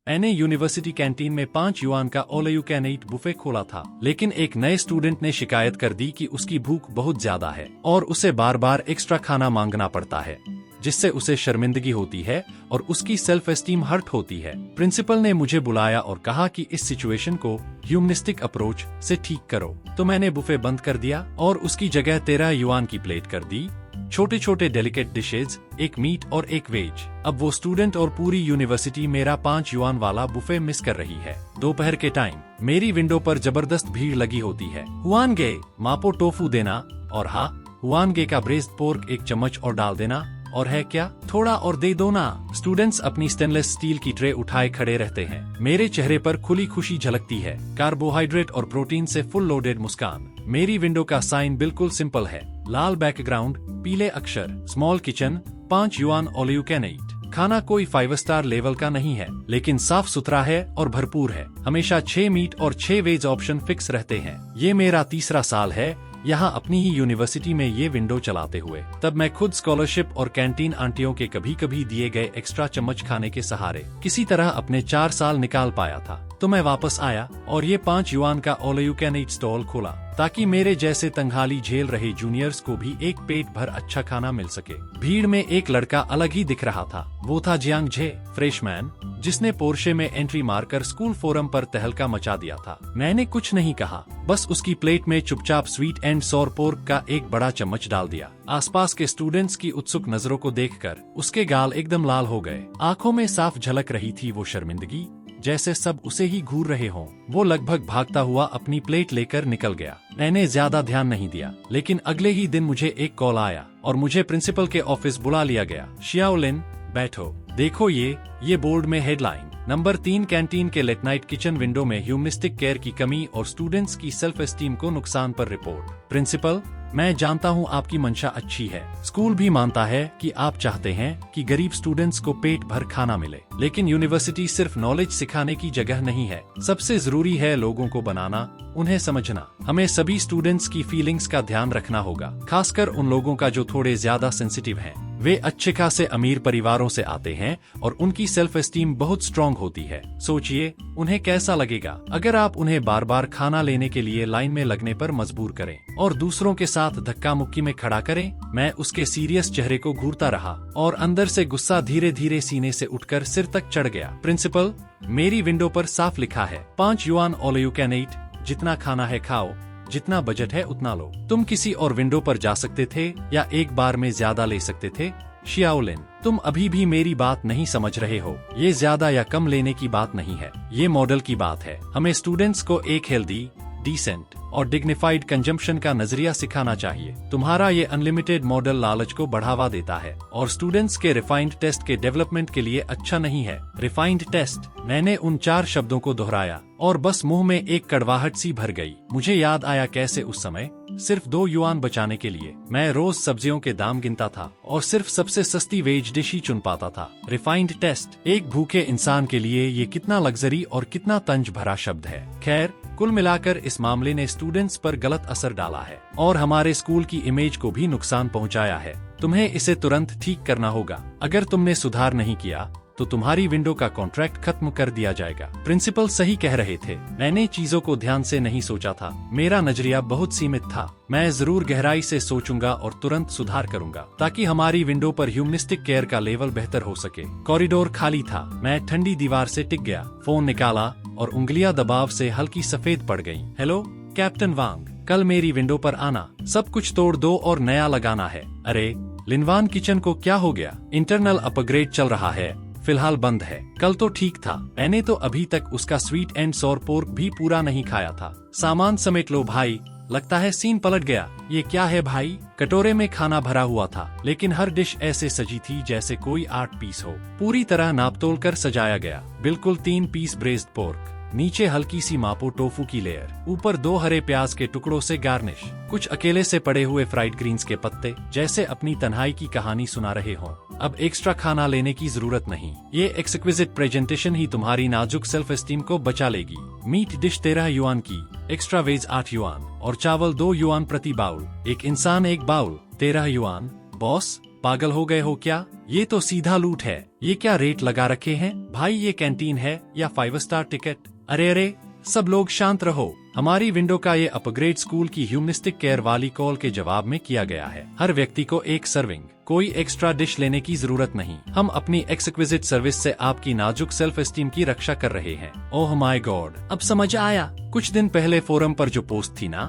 मैंने university canteen में 5 yuan का all you can eat buffet खोला था, लेकिन एक नए स्टूडेंट ने शिकायत कर दी कि उसकी भूख बहुत ज्यादा है और उसे बार बार एक्स्ट्रा खाना मांगना पड़ता है, जिससे उसे शर्मिंदगी होती है और उसकी सेल्फ एस्टीम हर्ट होती है। प्रिंसिपल ने मुझे बुलाया और कहा कि इस सिचुएशन को ह्यूमनिस्टिक अप्रोच से ठीक करो। तो मैंने बुफे बंद कर दिया और उसकी जगह 13 युआन की प्लेट कर दी। छोटे छोटे डेलिकेट डिशेज, एक मीट और एक वेज। अब वो स्टूडेंट और पूरी यूनिवर्सिटी मेरा 5 युआन वाला बुफे मिस कर रही है। दोपहर के टाइम मेरी विंडो पर जबरदस्त भीड़ लगी होती है। हुआनगे मापो टोफू देना, और हाँ, हुआनगे का ब्रेस्ड पोर्क 1 चम्मच और डाल देना, और है क्या, थोड़ा और दे दो ना। स्टूडेंट्स अपनी स्टेनलेस स्टील की ट्रे उठाए खड़े रहते हैं। मेरे चेहरे पर खुली खुशी झलकती है, कार्बोहाइड्रेट और प्रोटीन से फुल लोडेड मुस्कान। मेरी विंडो का साइन बिल्कुल सिंपल है, लाल बैकग्राउंड, पीले अक्षर, small kitchen, 5 yuan all you can eat. खाना कोई 5 स्टार लेवल का नहीं है, लेकिन साफ सुथरा है और भरपूर है। हमेशा 6 मीट और 6 वेज ऑप्शन फिक्स रहते हैं। ये मेरा 3रा साल है यहाँ अपनी ही यूनिवर्सिटी में ये विंडो चलाते हुए। तब मैं खुद स्कॉलरशिप और कैंटीन आंटियों के कभी कभी दिए गए एक्स्ट्रा चम्मच खाने के सहारे किसी तरह अपने 4 साल निकाल पाया था। तो मैं वापस आया और ये 5 युआन का all you can eat stall खोला, ताकि मेरे जैसे तंगहाली झेल रहे जूनियर्स को भी एक पेट भर अच्छा खाना मिल सके। भीड़ में एक लड़का अलग ही दिख रहा था। वो था जियांग झे, फ्रेशमैन, जिसने पोर्शे में एंट्री मारकर स्कूल फोरम पर तहलका मचा दिया था। मैंने कुछ नहीं कहा, बस उसकी प्लेट में चुपचाप स्वीट एंड सॉर पोर्क का एक बड़ा चम्मच डाल दिया। आसपास के स्टूडेंट्स की उत्सुक नजरों को देखकर उसके गाल एकदम लाल हो गए। आंखों में साफ झलक रही थी वो शर्मिंदगी, जैसे सब उसे ही घूर रहे हों। वो लगभग भागता हुआ अपनी प्लेट लेकर निकल गया। मैंने ज्यादा ध्यान नहीं दिया, लेकिन अगले ही दिन मुझे एक कॉल आया और मुझे प्रिंसिपल के ऑफिस बुला लिया गया। शियाओलिन, बैठो, देखो ये बोर्ड में हेडलाइन, नंबर 3 कैंटीन के लेट नाइट किचन विंडो में ह्यूमनिस्टिक केयर की कमी और स्टूडेंट्स की सेल्फ एस्टीम को नुकसान पर रिपोर्ट। प्रिंसिपल, मैं जानता हूँ आपकी मंशा अच्छी है, स्कूल भी मानता है कि आप चाहते हैं कि गरीब स्टूडेंट्स को पेट भर खाना मिले, लेकिन यूनिवर्सिटी सिर्फ नॉलेज सिखाने की जगह नहीं है। सबसे जरूरी है लोगों को बनाना, उन्हें समझना। हमें सभी स्टूडेंट्स की फीलिंग्स का ध्यान रखना होगा, खासकर उन लोगों का जो थोड़े ज्यादा सेंसिटिव हैं। वे अच्छे खासे अमीर परिवारों से आते हैं और उनकी सेल्फ एस्टीम बहुत स्ट्रॉन्ग होती है। सोचिए उन्हें कैसा लगेगा अगर आप उन्हें बार बार खाना लेने के लिए लाइन में लगने पर मजबूर करें और दूसरों के साथ धक्का मुक्की में खड़ा करें। मैं उसके सीरियस चेहरे को घूरता रहा और अंदर से गुस्सा धीरे धीरे सीने से उठकर सिर तक चढ़ गया। प्रिंसिपल, मेरी विंडो पर साफ लिखा है 5 yuan all you can eat, जितना खाना है खाओ, जितना बजट है उतना लो। तुम किसी और विंडो पर जा सकते थे या एक बार में ज्यादा ले सकते थे। शियाओलिन, तुम अभी भी मेरी बात नहीं समझ रहे हो। ये ज्यादा या कम लेने की बात नहीं है, ये मॉडल की बात है। हमें स्टूडेंट्स को एक हेल्दी, डिसेंट और डिग्निफाइड कंजम्पशन का नजरिया सिखाना चाहिए। तुम्हारा ये अनलिमिटेड मॉडल लालच को बढ़ावा देता है और स्टूडेंट्स के रिफाइंड टेस्ट के डेवलपमेंट के लिए अच्छा नहीं है। रिफाइंड टेस्ट, मैंने उन 4 शब्दों को दोहराया और बस मुंह में एक कड़वाहट सी भर गई। मुझे याद आया कैसे उस समय सिर्फ 2 युआन बचाने के लिए मैं रोज सब्जियों के दाम गिनता था और सिर्फ सबसे सस्ती वेज डिश ही चुन पाता था। रिफाइंड टेस्ट, एक भूखे इंसान के लिए ये कितना लग्जरी और कितना तंज भरा शब्द है। खैर, कुल मिलाकर इस मामले ने स्टूडेंट्स पर गलत असर डाला है और हमारे स्कूल की इमेज को भी नुकसान पहुंचाया है। तुम्हें इसे तुरंत ठीक करना होगा। अगर तुमने सुधार नहीं किया तो तुम्हारी विंडो का कॉन्ट्रैक्ट खत्म कर दिया जाएगा। प्रिंसिपल सही कह रहे थे, मैंने चीजों को ध्यान से नहीं सोचा था। मेरा नजरिया बहुत सीमित था। मैं जरूर गहराई से सोचूंगा और तुरंत सुधार करूंगा, ताकि हमारी विंडो पर ह्यूमनिस्टिक केयर का लेवल बेहतर हो सके। कॉरिडोर खाली था। मैं ठंडी दीवार से टिक गया, फोन निकाला और उंगलियां दबाव से हल्की सफेद पड़ गयी। हेलो कैप्टन वांग, कल मेरी विंडो पर आना, सब कुछ तोड़ दो और नया लगाना है। अरे लिनवान, किचन को क्या हो गया? इंटरनल अपग्रेड चल रहा है, फिलहाल बंद है। कल तो ठीक था, मैंने तो अभी तक उसका स्वीट एंड सॉर पोर्क भी पूरा नहीं खाया था। सामान समेट लो भाई, लगता है सीन पलट गया। ये क्या है भाई? कटोरे में खाना भरा हुआ था, लेकिन हर डिश ऐसे सजी थी जैसे कोई 8 पीस हो। पूरी तरह नापतोल कर सजाया गया। बिल्कुल 3 पीस ब्रेस्ड पोर्क, नीचे हल्की सी मापो टोफू की लेयर, ऊपर 2 हरे प्याज के टुकड़ों से गार्निश, कुछ अकेले से पड़े हुए फ्राइड ग्रीन्स के पत्ते, जैसे अपनी तन्हाई की कहानी सुना रहे हों। अब एक्स्ट्रा खाना लेने की जरूरत नहीं। ये एक्सक्विजिट प्रेजेंटेशन ही तुम्हारी नाजुक सेल्फ एस्टीम को बचा लेगी। मीट डिश 13 युआन की, एक्स्ट्रा वेज 8 युआन और चावल 2 युआन प्रति बाउल। एक इंसान एक बाउल, 13 युआन। बॉस, पागल हो गए हो क्या? ये तो सीधा लूट है। ये क्या रेट लगा रखे हैं भाई? ये कैंटीन है या 5 स्टार टिकट? अरे अरे, सब लोग शांत रहो। हमारी विंडो का ये अपग्रेड स्कूल की ह्यूमनिस्टिक केयर वाली कॉल के जवाब में किया गया है। हर व्यक्ति को एक सर्विंग, कोई एक्स्ट्रा डिश लेने की जरूरत नहीं। हम अपनी एक्सक्विजिट सर्विस से आपकी नाजुक सेल्फ एस्टीम की रक्षा कर रहे हैं। ओह माय गॉड, अब समझ आया। कुछ दिन पहले फोरम पर जो पोस्ट थी ना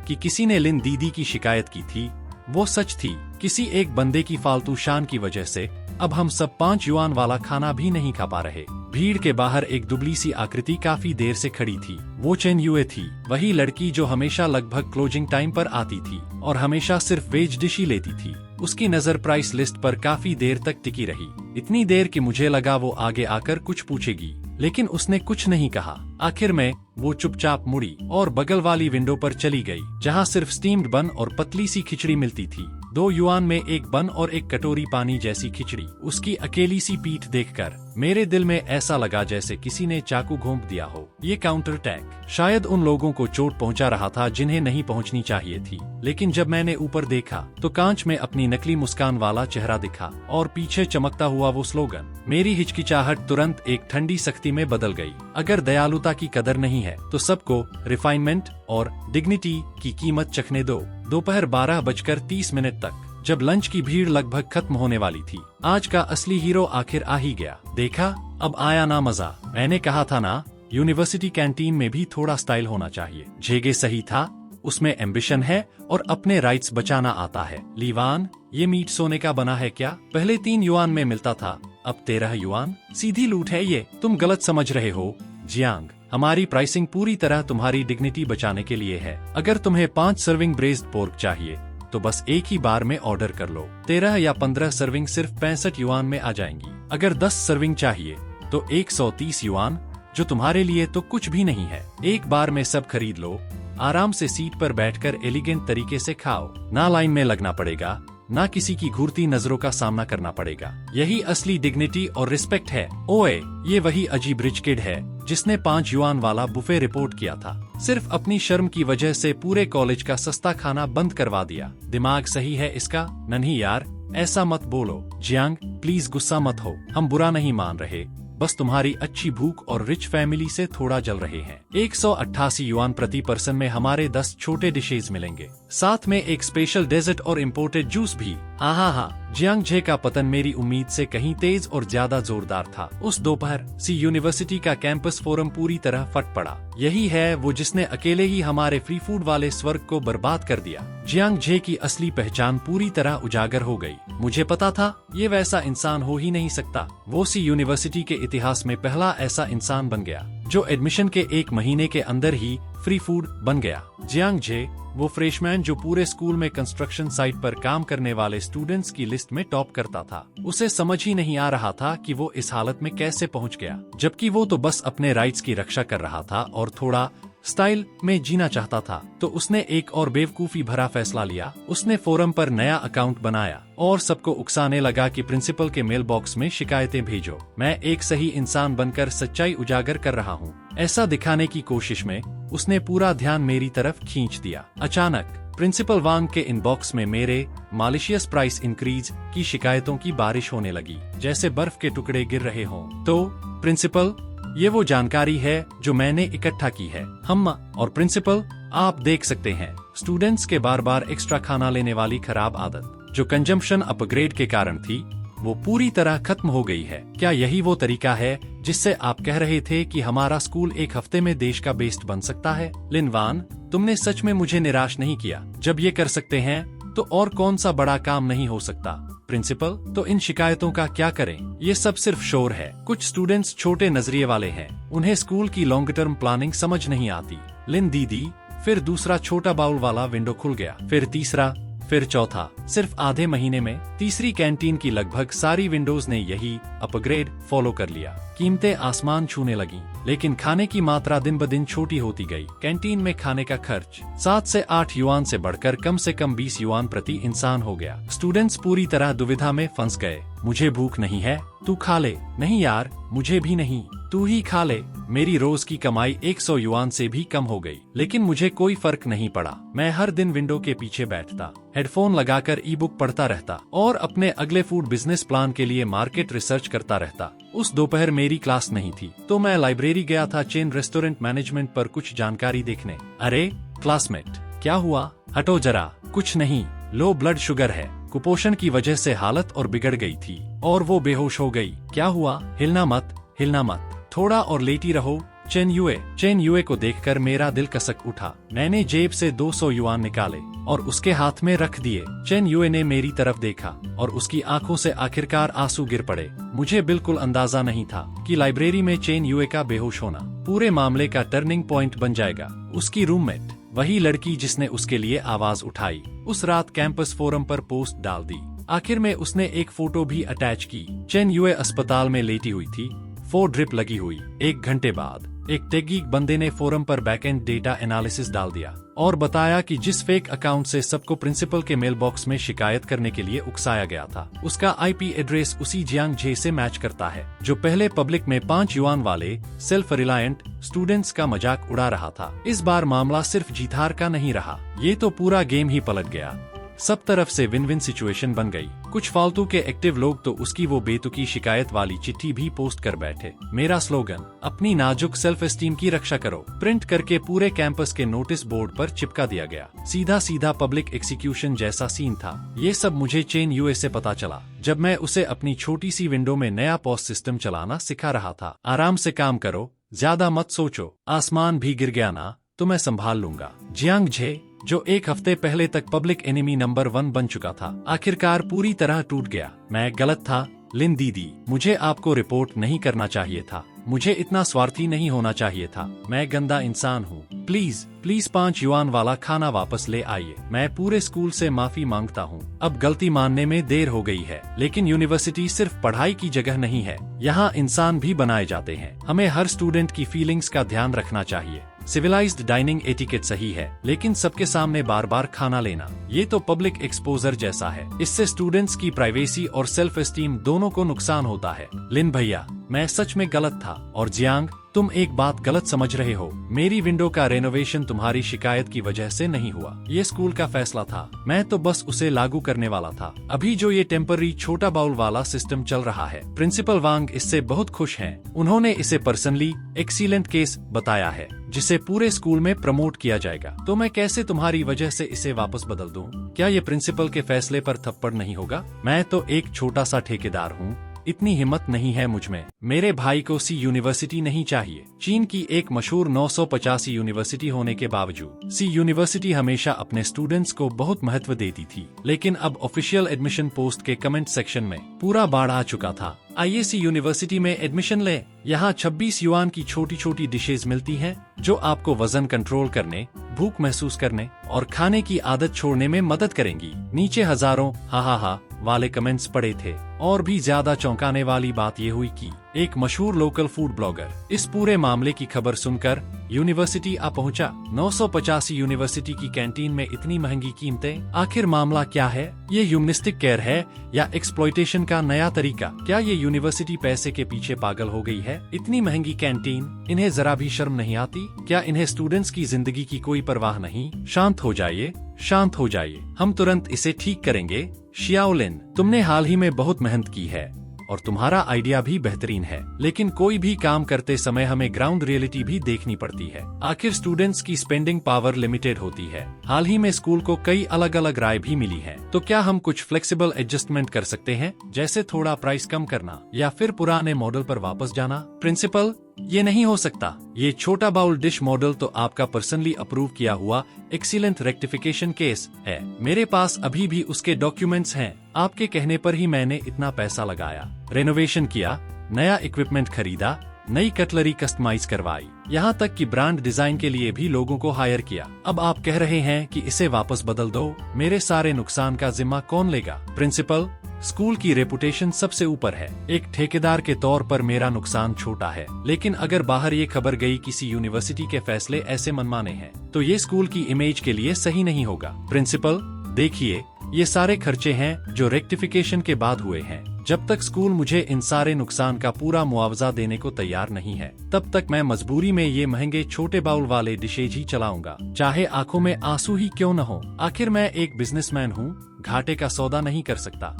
कि किसी ने लिन दीदी की शिकायत की थी, वो सच थी। किसी एक बंदे की फालतू शान की वजह से अब हम सब 5 युआन वाला खाना भी नहीं खा पा रहे। भीड़ के बाहर एक दुबली सी आकृति काफी देर से खड़ी थी। वो चेन युए थी, वही लड़की जो हमेशा लगभग क्लोजिंग टाइम पर आती थी और हमेशा सिर्फ वेज डिश ही लेती थी। उसकी नजर प्राइस लिस्ट पर काफी देर तक टिकी रही, इतनी देर कि मुझे लगा वो आगे आकर कुछ पूछेगी, लेकिन उसने कुछ नहीं कहा। आखिर में वो चुपचाप मुड़ी और बगल वाली विंडो पर चली गई, जहाँ सिर्फ स्टीम्ड बन और पतली सी खिचड़ी मिलती थी। 2 युआन में एक बन और एक कटोरी पानी जैसी खिचड़ी। उसकी अकेली सी पीठ देखकर मेरे दिल में ऐसा लगा जैसे किसी ने चाकू घोंप दिया हो। ये काउंटर अटैक शायद उन लोगों को चोट पहुंचा रहा था जिन्हें नहीं पहुंचनी चाहिए थी, लेकिन जब मैंने ऊपर देखा तो कांच में अपनी नकली मुस्कान वाला चेहरा दिखा और पीछे चमकता हुआ वो स्लोगन। मेरी हिचकिचाहट तुरंत एक ठंडी सख्ती में बदल गई। अगर दयालुता की कदर नहीं है तो सबको रिफाइनमेंट और डिग्निटी की कीमत चखने दो। दोपहर 12:30 तक, जब लंच की भीड़ लगभग खत्म होने वाली थी, आज का असली हीरो आखिर आ ही गया। देखा, अब आया ना मजा। मैंने कहा था ना, यूनिवर्सिटी कैंटीन में भी थोड़ा स्टाइल होना चाहिए। जेगे सही था, उसमें एम्बिशन है और अपने राइट्स बचाना आता है। लीवान, ये मीट सोने का बना है क्या? पहले 3 युआन में मिलता था, अब 13 युआन। सीधी लूट है ये। तुम गलत समझ रहे हो जियांग। हमारी प्राइसिंग पूरी तरह तुम्हारी डिग्निटी बचाने के लिए है। अगर तुम्हें 5 सर्विंग ब्रेज्ड पोर्क चाहिए तो बस एक ही बार में ऑर्डर कर लो। 13 या 15 सर्विंग सिर्फ 65 युआन में आ जाएंगी। अगर 10 सर्विंग चाहिए तो 130 युआन, जो तुम्हारे लिए तो कुछ भी नहीं है। एक बार में सब खरीद लो, आराम से सीट पर बैठकर एलिगेंट तरीके से खाओ। ना लाइन में लगना पड़ेगा, ना किसी की घूरती नजरों का सामना करना पड़ेगा। यही असली डिग्निटी और रिस्पेक्ट है। ओए, ये वही अजीब रिच किड है जिसने 5 युआन वाला बुफे रिपोर्ट किया था। सिर्फ अपनी शर्म की वजह से पूरे कॉलेज का सस्ता खाना बंद करवा दिया। दिमाग सही है इसका? नहीं यार, ऐसा मत बोलो। जियांग, प्लीज गुस्सा मत हो। हम बुरा नहीं मान रहे, बस तुम्हारी अच्छी भूख और रिच फैमिली से थोड़ा जल रहे हैं। 188 युआन प्रति पर्सन में हमारे 10 छोटे डिशेज मिलेंगे, साथ में एक स्पेशल डेजर्ट और इम्पोर्टेड जूस भी। आहा, जियांग झे का पतन मेरी उम्मीद से कहीं तेज और ज्यादा जोरदार था। उस दोपहर सी यूनिवर्सिटी का कैंपस फोरम पूरी तरह फट पड़ा। यही है वो जिसने अकेले ही हमारे फ्री फूड वाले स्वर्ग को बर्बाद कर दिया। जियांग झे की असली पहचान पूरी तरह उजागर हो गई। मुझे पता था ये वैसा इंसान हो ही नहीं सकता। वो सी यूनिवर्सिटी के इतिहास में पहला ऐसा इंसान बन गया जो एडमिशन के 1 महीने के अंदर ही फ्री फूड बन गया। जियांग झे, वो फ्रेशमैन जो पूरे स्कूल में कंस्ट्रक्शन साइट पर काम करने वाले स्टूडेंट्स की लिस्ट में टॉप करता था। उसे समझ ही नहीं आ रहा था कि वो इस हालत में कैसे पहुंच गया, जबकि वो तो बस अपने राइट्स की रक्षा कर रहा था और थोड़ा स्टाइल में जीना चाहता था। तो उसने एक और बेवकूफी भरा फैसला लिया। उसने फोरम पर नया अकाउंट बनाया और सबको उकसाने लगा कि प्रिंसिपल के मेल बॉक्स में शिकायतें भेजो। मैं एक सही इंसान बनकर सच्चाई उजागर कर रहा हूँ, ऐसा दिखाने की कोशिश में उसने पूरा ध्यान मेरी तरफ खींच दिया। अचानक प्रिंसिपल वांग के इनबॉक्स में मेरे मालिशियस प्राइस इंक्रीज की शिकायतों की बारिश होने लगी, जैसे बर्फ के टुकड़े गिर रहे हों। तो प्रिंसिपल, ये वो जानकारी है जो मैंने इकट्ठा की है। हम और प्रिंसिपल, आप देख सकते हैं, स्टूडेंट्स के बार बार एक्स्ट्रा खाना लेने वाली खराब आदत जो कंजम्पशन अपग्रेड के कारण थी, वो पूरी तरह खत्म हो गई है। क्या यही वो तरीका है जिससे आप कह रहे थे कि हमारा स्कूल 1 हफ्ते में देश का बेस्ट बन सकता है? लिन वान, तुमने सच में मुझे निराश नहीं किया। जब ये कर सकते हैं तो और कौन सा बड़ा काम नहीं हो सकता? प्रिंसिपल, तो इन शिकायतों का क्या करें? ये सब सिर्फ शोर है। कुछ स्टूडेंट्स छोटे नजरिए वाले हैं, उन्हें स्कूल की लॉन्ग टर्म प्लानिंग समझ नहीं आती। लिन दीदी, फिर दूसरा छोटा बाउल वाला विंडो खुल गया, फिर तीसरा, फिर चौथा। सिर्फ आधे महीने में तीसरी कैंटीन की लगभग सारी विंडोज ने यही अपग्रेड फॉलो कर लिया। कीमतें आसमान छूने लगी, लेकिन खाने की मात्रा दिन ब दिन छोटी होती गई। कैंटीन में खाने का खर्च 7 से 8 युआन से बढ़कर कम से कम 20 युआन प्रति इंसान हो गया। स्टूडेंट्स पूरी तरह दुविधा में फंस गए। मुझे भूख नहीं है, तू खा ले। नहीं यार, मुझे भी नहीं, तू ही खा ले। मेरी रोज की कमाई 100 युआन से भी कम हो गई, लेकिन मुझे कोई फर्क नहीं पड़ा। मैं हर दिन विंडो के पीछे बैठता, हेडफोन लगाकर ई बुक पढ़ता रहता और अपने अगले फूड बिजनेस प्लान के लिए मार्केट रिसर्च करता रहता। उस दोपहर मेरी क्लास नहीं थी, तो मैं लाइब्रेरी गया था चेन रेस्टोरेंट मैनेजमेंट पर कुछ जानकारी देखने। अरे क्लासमेट, क्या हुआ? हटो जरा। कुछ नहीं, लो ब्लड शुगर है। कुपोषण की वजह से हालत और बिगड़ गई थी और वो बेहोश हो गई। क्या हुआ? हिलना मत, हिलना मत, थोड़ा और लेटी रहो। चेन युए को देखकर मेरा दिल कसक उठा। मैंने जेब से 200 युआन निकाले और उसके हाथ में रख दिए। चेन युए ने मेरी तरफ देखा और उसकी आंखों से आखिरकार आंसू गिर पड़े। मुझे बिल्कुल अंदाजा नहीं था कि लाइब्रेरी में चेन युए का बेहोश होना पूरे मामले का टर्निंग पॉइंट बन जाएगा। उसकी रूममेट, वही लड़की जिसने उसके लिए आवाज उठाई, उस रात कैंपस फोरम पर पोस्ट डाल दी। आखिर में उसने एक फोटो भी अटैच की। चेन युए अस्पताल में लेटी हुई थी, 4 ड्रिप लगी हुई। 1 घंटे बाद एक टेक्निक बंदे ने फोरम पर बैकएंड डेटा एनालिसिस डाल दिया और बताया कि जिस फेक अकाउंट से सबको प्रिंसिपल के मेल बॉक्स में शिकायत करने के लिए उकसाया गया था, उसका आईपी एड्रेस उसी जियांग झे से मैच करता है जो पहले पब्लिक में 5 युआन वाले सेल्फ रिलायंट स्टूडेंट्स का मजाक उड़ा रहा था। इस बार मामला सिर्फ जीतहार का नहीं रहा, ये तो पूरा गेम ही पलट गया। सब तरफ से विन विन सिचुएशन बन गई। कुछ फालतू के एक्टिव लोग तो उसकी वो बेतुकी शिकायत वाली चिट्ठी भी पोस्ट कर बैठे। मेरा स्लोगन, अपनी नाजुक सेल्फ एस्टीम की रक्षा करो, प्रिंट करके पूरे कैंपस के नोटिस बोर्ड पर चिपका दिया गया। सीधा सीधा पब्लिक एक्सिक्यूशन जैसा सीन था। ये सब मुझे चेन युए से पता चला जब मैं उसे अपनी छोटी सी विंडो में नया पॉज सिस्टम चलाना सिखा रहा था। आराम से काम करो, ज्यादा मत सोचो, आसमान भी गिर गया ना तो मैं संभाल लूंगा। जियांग झे, जो 1 हफ्ते पहले तक पब्लिक एनिमी नंबर 1 बन चुका था, आखिरकार पूरी तरह टूट गया। मैं गलत था लिन दीदी, मुझे आपको रिपोर्ट नहीं करना चाहिए था। मुझे इतना स्वार्थी नहीं होना चाहिए था। मैं गंदा इंसान हूँ। प्लीज 5 युआन वाला खाना वापस ले आइए। मैं पूरे स्कूल से माफी मांगता हूँ। अब गलती मानने में देर हो गई है, लेकिन यूनिवर्सिटी सिर्फ पढ़ाई की जगह नहीं है, यहाँ इंसान भी बनाए जाते हैं। हमें हर स्टूडेंट की फीलिंग्स का ध्यान रखना चाहिए। सिविलाइज्ड डाइनिंग एटिकेट सही है, लेकिन सबके सामने बार बार खाना लेना, ये तो पब्लिक एक्सपोजर जैसा है। इससे स्टूडेंट्स की प्राइवेसी और सेल्फ एस्टीम दोनों को नुकसान होता है। लिन भैया, मैं सच में गलत था। और जियांग, तुम एक बात गलत समझ रहे हो। मेरी विंडो का रेनोवेशन तुम्हारी शिकायत की वजह से नहीं हुआ, ये स्कूल का फैसला था। मैं तो बस उसे लागू करने वाला था। अभी जो ये टेम्पररी छोटा बाउल वाला सिस्टम चल रहा है, प्रिंसिपल वांग इससे बहुत खुश हैं। उन्होंने इसे पर्सनली एक्सीलेंट केस बताया है, जिसे पूरे स्कूल में प्रमोट किया जाएगा। तो मैं कैसे तुम्हारी वजह से इसे वापस बदल दूं? क्या ये प्रिंसिपल के फैसले पर थप्पड़ नहीं होगा? मैं तो एक छोटा सा ठेकेदार हूँ, इतनी हिम्मत नहीं है मुझ में। मेरे भाई को सी यूनिवर्सिटी नहीं चाहिए। चीन की एक मशहूर 985 यूनिवर्सिटी होने के बावजूद सी यूनिवर्सिटी हमेशा अपने स्टूडेंट्स को बहुत महत्व देती थी, लेकिन अब ऑफिशियल एडमिशन पोस्ट के कमेंट सेक्शन में पूरा बाढ़ आ चुका था। आइए सी यूनिवर्सिटी में एडमिशन ले। यहाँ 26 युआन की छोटी छोटी डिशेज मिलती हैं, जो आपको वजन कंट्रोल करने, भूख महसूस करने और खाने की आदत छोड़ने में मदद करेंगी। नीचे हजारों हा वाले कमेंट्स पड़े थे। और भी ज्यादा चौंकाने वाली बात ये हुई कि एक मशहूर लोकल फूड ब्लॉगर इस पूरे मामले की खबर सुनकर यूनिवर्सिटी आ पहुंचा। 985 यूनिवर्सिटी की कैंटीन में इतनी महंगी कीमतें, आखिर मामला क्या है? ये ह्यूमनिस्टिक केयर है या एक्सप्लॉयटेशन का नया तरीका? क्या ये यूनिवर्सिटी पैसे के पीछे पागल हो गई है? इतनी महंगी कैंटीन, इन्हें जरा भी शर्म नहीं आती? क्या इन्हें स्टूडेंट्स की जिंदगी की कोई परवाह नहीं? शांत हो जाइए, शांत हो जाइए, हम तुरंत इसे ठीक करेंगे। शियाओलिन, तुमने हाल ही में बहुत मेहनत की है और तुम्हारा आइडिया भी बेहतरीन है, लेकिन कोई भी काम करते समय हमें ग्राउंड रियलिटी भी देखनी पड़ती है। आखिर स्टूडेंट्स की स्पेंडिंग पावर लिमिटेड होती है। हाल ही में स्कूल को कई अलग अलग राय भी मिली है, तो क्या हम कुछ फ्लेक्सिबल एडजस्टमेंट कर सकते हैं, जैसे थोड़ा प्राइस कम करना या फिर पुराने मॉडल पर वापस जाना? प्रिंसिपल, ये नहीं हो सकता। ये छोटा बाउल डिश मॉडल तो आपका पर्सनली अप्रूव किया हुआ एक्सीलेंट रेक्टिफिकेशन केस है। मेरे पास अभी भी उसके डॉक्यूमेंट्स हैं। आपके कहने पर ही मैंने इतना पैसा लगाया, रेनोवेशन किया, नया इक्विपमेंट खरीदा, नई कटलरी कस्टमाइज करवाई, यहाँ तक कि ब्रांड डिजाइन के लिए भी लोगों को हायर किया। अब आप कह रहे हैं कि इसे वापस बदल दो। मेरे सारे नुकसान का जिम्मा कौन लेगा? प्रिंसिपल, स्कूल की रेपुटेशन सबसे ऊपर है। एक ठेकेदार के तौर पर मेरा नुकसान छोटा है, लेकिन अगर बाहर ये खबर गई किसी यूनिवर्सिटी के फैसले ऐसे मनमाने हैं, तो ये स्कूल की इमेज के लिए सही नहीं होगा। प्रिंसिपल, देखिए, ये सारे खर्चे हैं जो रेक्टिफिकेशन के बाद हुए हैं। जब तक स्कूल मुझे इन सारे नुकसान का पूरा मुआवजा देने को तैयार नहीं है, तब तक मैं मजबूरी में ये महंगे छोटे बाउल वाले डिशेज ही चलाऊंगा, चाहे आंखों में आंसू ही क्यों न हो। आखिर मैं एक बिजनेसमैन हूँ, घाटे का सौदा नहीं कर सकता।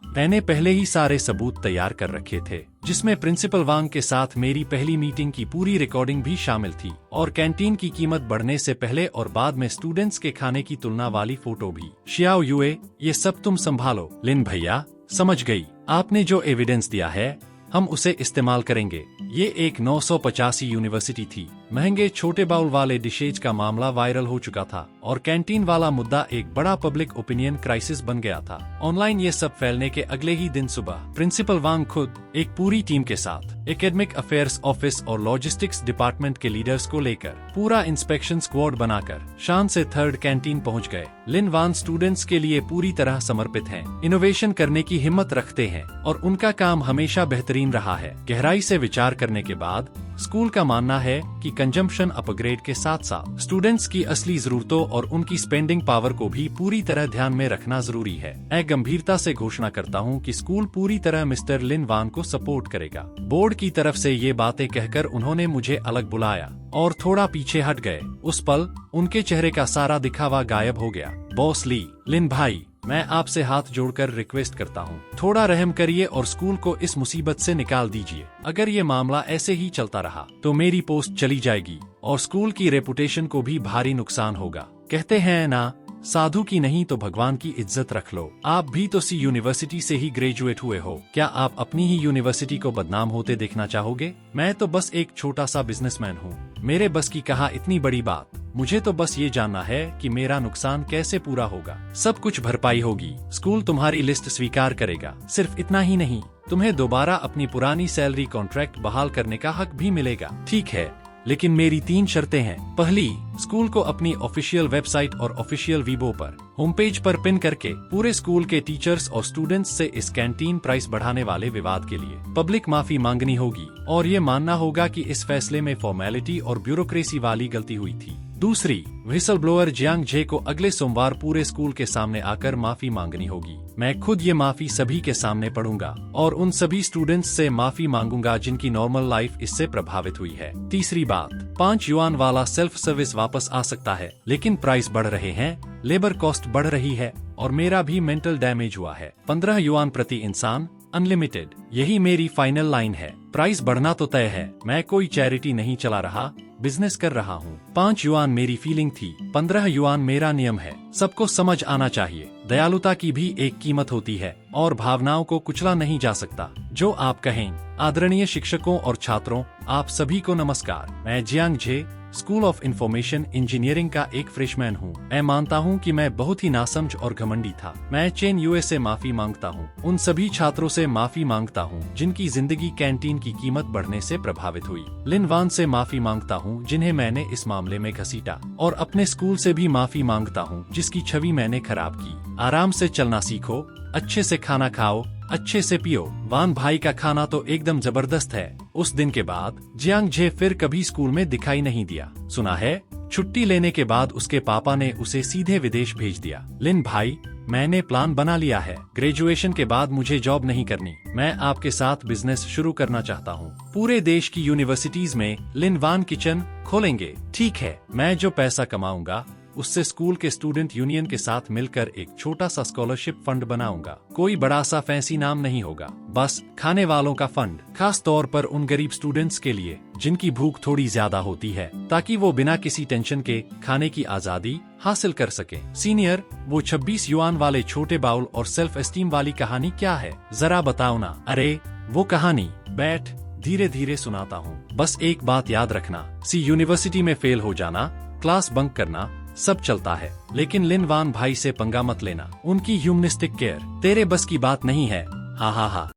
मैंने पहले ही सारे सबूत तैयार कर रखे थे, जिसमें प्रिंसिपल वांग के साथ मेरी पहली मीटिंग की पूरी रिकॉर्डिंग भी शामिल थी, और कैंटीन की कीमत बढ़ने से पहले और बाद में स्टूडेंट्स के खाने की तुलना वाली फोटो भी। शियाओ युए, ये सब तुम संभालो। लिन भैया, समझ गई। आपने जो एविडेंस दिया है हम उसे इस्तेमाल करेंगे। ये एक 985 यूनिवर्सिटी थी। महंगे छोटे बाउल वाले डिशेज का मामला वायरल हो चुका था और कैंटीन वाला मुद्दा एक बड़ा पब्लिक ओपिनियन क्राइसिस बन गया था। ऑनलाइन ये सब फैलने के अगले ही दिन सुबह प्रिंसिपल वांग खुद एक पूरी टीम के साथ एकेडमिक अफेयर्स ऑफिस और लॉजिस्टिक्स डिपार्टमेंट के लीडर्स को लेकर पूरा इंस्पेक्शन स्क्वाड बनाकर शान से थर्ड कैंटीन पहुंच गए। लिन वान स्टूडेंट्स के लिए पूरी तरह समर्पित हैं, इनोवेशन करने की हिम्मत रखते हैं और उनका काम हमेशा बेहतरीन रहा है। गहराई से विचार करने के बाद स्कूल का मानना है कि कंजम्पशन अपग्रेड के साथ साथ स्टूडेंट्स की असली जरूरतों और उनकी स्पेंडिंग पावर को भी पूरी तरह ध्यान में रखना जरूरी है। मैं गंभीरता से घोषणा करता हूं कि स्कूल पूरी तरह मिस्टर लिन वान को सपोर्ट करेगा। बोर्ड की तरफ से ये बातें कहकर उन्होंने मुझे अलग बुलाया और थोड़ा पीछे हट गए। उस पल उनके चेहरे का सारा दिखावा गायब हो गया। बॉस ली, लिन भाई, मैं आपसे हाथ जोड़कर रिक्वेस्ट करता हूँ, थोड़ा रहम करिए और स्कूल को इस मुसीबत से निकाल दीजिए। अगर ये मामला ऐसे ही चलता रहा तो मेरी पोस्ट चली जाएगी और स्कूल की रेपुटेशन को भी भारी नुकसान होगा। कहते हैं ना, साधु की नहीं तो भगवान की इज्जत रख लो। आप भी तो सी यूनिवर्सिटी से ही ग्रेजुएट हुए हो, क्या आप अपनी ही यूनिवर्सिटी को बदनाम होते देखना चाहोगे? मैं तो बस एक छोटा सा बिजनेसमैन हूँ, मेरे बस की कहा इतनी बड़ी बात। मुझे तो बस ये जानना है कि मेरा नुकसान कैसे पूरा होगा। सब कुछ भरपाई होगी, स्कूल तुम्हारी लिस्ट स्वीकार करेगा। सिर्फ इतना ही नहीं, तुम्हें दोबारा अपनी पुरानी सैलरी कॉन्ट्रैक्ट बहाल करने का हक भी मिलेगा। ठीक है, लेकिन मेरी 3 शर्तें हैं। पहली, स्कूल को अपनी ऑफिशियल वेबसाइट और ऑफिशियल वीबो पर होम पेज पर पिन करके पूरे स्कूल के टीचर्स और स्टूडेंट्स से इस कैंटीन प्राइस बढ़ाने वाले विवाद के लिए पब्लिक माफी मांगनी होगी और ये मानना होगा कि इस फैसले में फॉर्मेलिटी और ब्यूरोक्रेसी वाली गलती हुई थी। दूसरी, व्हिसल ब्लोअर जियांग जे को अगले सोमवार पूरे स्कूल के सामने आकर माफी मांगनी होगी। मैं खुद ये माफी सभी के सामने पढ़ूंगा और उन सभी स्टूडेंट्स से माफी मांगूंगा जिनकी नॉर्मल लाइफ इससे प्रभावित हुई है। तीसरी बात, 5 युआन वाला सेल्फ सर्विस वापस आ सकता है, लेकिन प्राइस बढ़ रहे हैं, लेबर कॉस्ट बढ़ रही है और मेरा भी मेंटल डैमेज हुआ है। 15 युआन प्रति इंसान, अनलिमिटेड, यही मेरी फाइनल लाइन है। प्राइस बढ़ना तो तय है, मैं कोई चैरिटी नहीं चला रहा, बिजनेस कर रहा हूँ। 5 युआन मेरी फीलिंग थी, 15 युआन मेरा नियम है। सबको समझ आना चाहिए, दयालुता की भी एक कीमत होती है और भावनाओं को कुचला नहीं जा सकता। जो आप कहें। आदरणीय शिक्षकों और छात्रों, आप सभी को नमस्कार। मैं Jiang J, school of information engineering का एक फ्रेशमैन हूँ। मैं मानता हूँ कि मैं बहुत ही नासमझ और घमंडी था। मैं चेन यूए से माफी मांगता हूँ, उन सभी छात्रों से माफी मांगता हूँ जिनकी जिंदगी कैंटीन की कीमत बढ़ने से प्रभावित हुई। लिन वान से माफी मांगता हूँ जिन्हें मैंने इस मामले में घसीटा, और अपने स्कूल से भी माफी मांगता हूँ जिसकी छवि मैंने खराब की। आराम से चलना सीखो, अच्छे से खाना खाओ, अच्छे से पियो। वान भाई का खाना तो एकदम जबरदस्त है। उस दिन के बाद जियांग जे फिर कभी स्कूल में दिखाई नहीं दिया। सुना है छुट्टी लेने के बाद उसके पापा ने उसे सीधे विदेश भेज दिया। लिन भाई, मैंने प्लान बना लिया है। ग्रेजुएशन के बाद मुझे जॉब नहीं करनी, मैं आपके साथ बिजनेस शुरू करना चाहता हूँ। पूरे देश की यूनिवर्सिटीज में लिन वान किचन खोलेंगे। ठीक है, मैं जो पैसा कमाऊंगा उससे स्कूल के स्टूडेंट यूनियन के साथ मिलकर एक छोटा सा स्कॉलरशिप फंड बनाऊंगा। कोई बड़ा सा फैंसी नाम नहीं होगा, बस खाने वालों का फंड, खास तौर पर उन गरीब स्टूडेंट्स के लिए जिनकी भूख थोड़ी ज्यादा होती है, ताकि वो बिना किसी टेंशन के खाने की आजादी हासिल कर सके। सीनियर, वो 26 युआन वाले छोटे बाउल और सेल्फ एस्टीम वाली कहानी क्या है, जरा बताओ ना। अरे वो कहानी, बैठ, धीरे धीरे सुनाता हूँ। बस एक बात याद रखना, सी यूनिवर्सिटी में फेल हो जाना, क्लास बंक करना, सब चलता है, लेकिन लिन वान भाई से पंगा मत लेना। उनकी ह्यूमनिस्टिक केयर तेरे बस की बात नहीं है। हा हा हा।